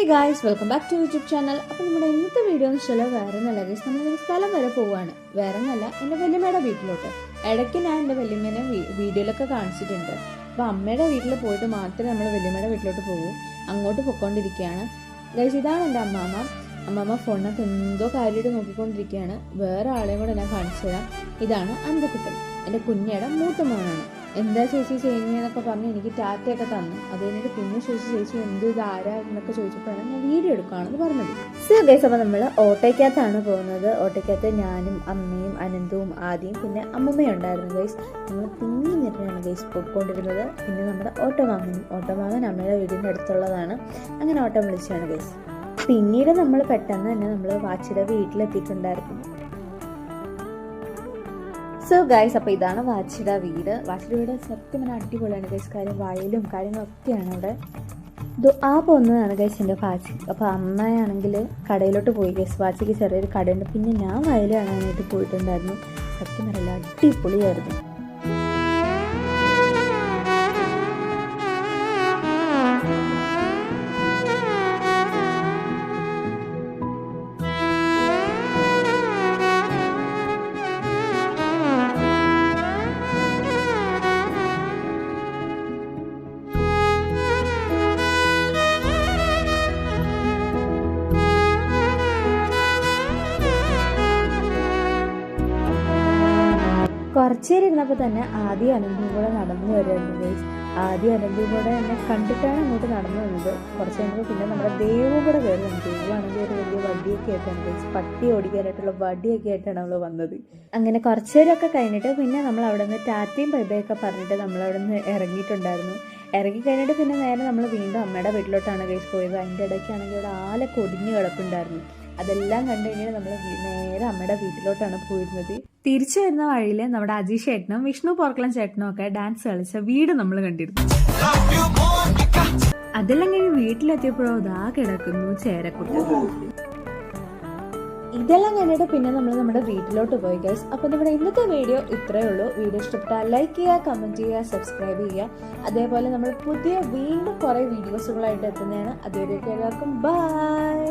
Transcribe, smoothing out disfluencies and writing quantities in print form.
Guys, welcome back to YouTube channel. അപ്പോൾ നമ്മുടെ ഇന്നത്തെ വീഡിയോ എന്ന് വെച്ചാൽ വേറെ നല്ല ഗൈസ്, നമ്മളൊരു സ്ഥലം വരെ പോവുകയാണ്. വേറെ ഒന്നല്ല, എൻ്റെ വല്യമ്മയുടെ വീട്ടിലോട്ട്. ഇടയ്ക്ക് ഞാൻ എൻ്റെ വല്യമ്മേനെ വീഡിയോയിലൊക്കെ കാണിച്ചിട്ടുണ്ട്. അപ്പോൾ അമ്മയുടെ വീട്ടിൽ പോയിട്ട് മാത്രമേ നമ്മൾ വല്യമ്മയുടെ വീട്ടിലോട്ട് പോകൂ. അങ്ങോട്ട് പൊയ്ക്കൊണ്ടിരിക്കുകയാണ് ഗൈസ്. ഇതാണ് എൻ്റെ അമ്മാമ്മ ഫോണിനകത്ത് എന്തോ കാര്യമായിട്ട് നോക്കിക്കൊണ്ടിരിക്കുകയാണ്. വേറെ ആളെയും കൂടെ ഞാൻ കാണിച്ചു തരാം. ഇതാണ് അന്തക്കുട്ടൻ, എൻ്റെ കുഞ്ഞയുടെ മൂത്ത മോനാണ്. എന്താ ചേച്ചി ചെയ്യുന്നതെന്നൊക്കെ പറഞ്ഞ് എനിക്ക് ടാറ്റയൊക്കെ തന്നു. അത് കഴിഞ്ഞിട്ട് പിന്നെ ചേച്ചി എന്ത് ഇത് ആരാ എന്നൊക്കെ ചോദിച്ചപ്പോഴാണ് ഞാൻ വീഡിയോ എടുക്കുകയാണെന്ന് പറഞ്ഞത്. സോ ഗൈസ്, അപ്പോൾ നമ്മൾ ഓട്ടോയ്ക്കകത്താണ് പോകുന്നത്. ഓട്ടോയ്ക്കകത്ത് ഞാനും അമ്മയും അനന്തവും ആദ്യം പിന്നെ അമ്മമ്മയും ഉണ്ടായിരുന്നു ഗൈസ്. നമ്മൾ തിങ്ങി നിറഞ്ഞാണ് ഗൈസ് പോയിക്കൊണ്ടിരുന്നത്. പിന്നെ നമ്മുടെ ഓട്ടോമാമൻ അമ്മയുടെ വീടിൻ്റെ അടുത്തുള്ളതാണ്. അങ്ങനെ ഓട്ടോ വിളിച്ചാണ് ഗൈസ്. പിന്നീട് നമ്മൾ പെട്ടെന്ന് തന്നെ നമ്മൾ വാച്ചിയുടെ വീട്ടിലെത്തിയിട്ടുണ്ടായിരുന്നു. സോ ഗൈസ്, അപ്പോൾ ഇതാണ് വാച്ചിയുടെ വീട്. വാച്ചിയുടെ വീട് സത്യം പറഞ്ഞാൽ അടിപൊളിയാണ് ഗൈസ്. കാര്യം വയലും കാര്യങ്ങളൊക്കെയാണ് അവിടെ. ആ പോകുന്നതാണ് ഗൈസ് എൻ്റെ വാച്ചി. അപ്പോൾ അമ്മയാണെങ്കിൽ കടയിലോട്ട് പോയി ഗൈസ്. വാച്ചിക്ക് ചെറിയൊരു കടയുണ്ട്. പിന്നെ ഞാൻ വയൽ കാണാനായിട്ട് പോയിട്ടുണ്ടായിരുന്നു. സത്യം പറയില്ല, അടിപൊളിയായിരുന്നു. കുറച്ചു നേരം ഇരുന്നപ്പോൾ തന്നെ ആദ്യം അനന്തും കൂടെ നടന്നു വരുമായിരുന്നു ഗൈസ്. ആദ്യം അനന്തും കൂടെ എന്നെ കണ്ടിട്ടാണ് അങ്ങോട്ട് നടന്നു വന്നത്. കുറച്ച് കഴിഞ്ഞപ്പോൾ പിന്നെ നമ്മുടെ ദേവും കൂടെ കയറി വന്നു. ദേവാണെങ്കിൽ ഒരു വലിയ വടിയൊക്കെ ആയിട്ടാണ് ഗൈസ്, പട്ടി ഓടിക്കാനായിട്ടുള്ള വടിയൊക്കെ ആയിട്ടാണ് അവൾ വന്നത്. അങ്ങനെ കുറച്ചു നേരമൊക്കെ കഴിഞ്ഞിട്ട് പിന്നെ നമ്മൾ അവിടെ നിന്ന് ടാറ്റയും ബൈബയൊക്കെ പറഞ്ഞിട്ട് നമ്മൾ അവിടെ നിന്ന് ഇറങ്ങിയിട്ടുണ്ടായിരുന്നു. ഇറങ്ങി കഴിഞ്ഞിട്ട് പിന്നെ നേരെ നമ്മൾ വീണ്ടും അമ്മയുടെ വീട്ടിലോട്ടാണ് ഗൈസ് പോയത്. അതിൻ്റെ ഇടയ്ക്കാണെങ്കിൽ അവിടെ ആലൊക്കെ ഒടിഞ്ഞ് കിടപ്പുണ്ടായിരുന്നു. അതെല്ലാം കണ്ടു കഴിഞ്ഞാൽ നമ്മൾ നേരെ അമ്മയുടെ വീട്ടിലോട്ടാണ് പോയിരുന്നത്. തിരിച്ചു വരുന്ന വഴിയിൽ നമ്മുടെ അജീഷ് ചേട്ടനും വിഷ്ണു പോർക്കളം ചേട്ടനും ഒക്കെ ഡാൻസ് കളിച്ച വീട് നമ്മൾ കണ്ടിരുന്നു. അതെല്ലാം കഴിഞ്ഞ് വീട്ടിലെത്തിയപ്പോഴോ ഇതാ കിടക്കുന്നു ചേരക്കുട്ടി. ഇതെല്ലാം കണ്ടിട്ട് പിന്നെ നമ്മൾ നമ്മുടെ വീട്ടിലോട്ട് പോയി ഗൈസ്. അപ്പോൾ നമ്മുടെ ഇന്നത്തെ വീഡിയോ ഇത്രയേ ഉള്ളൂ. വീഡിയോ ഇഷ്ടപ്പെട്ടാൽ ലൈക്ക് ചെയ്യുക, കമൻറ്റ് ചെയ്യുക, സബ്സ്ക്രൈബ് ചെയ്യുക. അതേപോലെ നമ്മൾ വീണ്ടും കുറേ വീഡിയോസുകളായിട്ട് എത്തുന്നതാണ്. അതുവരെയൊക്കെ എല്ലാവർക്കും ബൈ.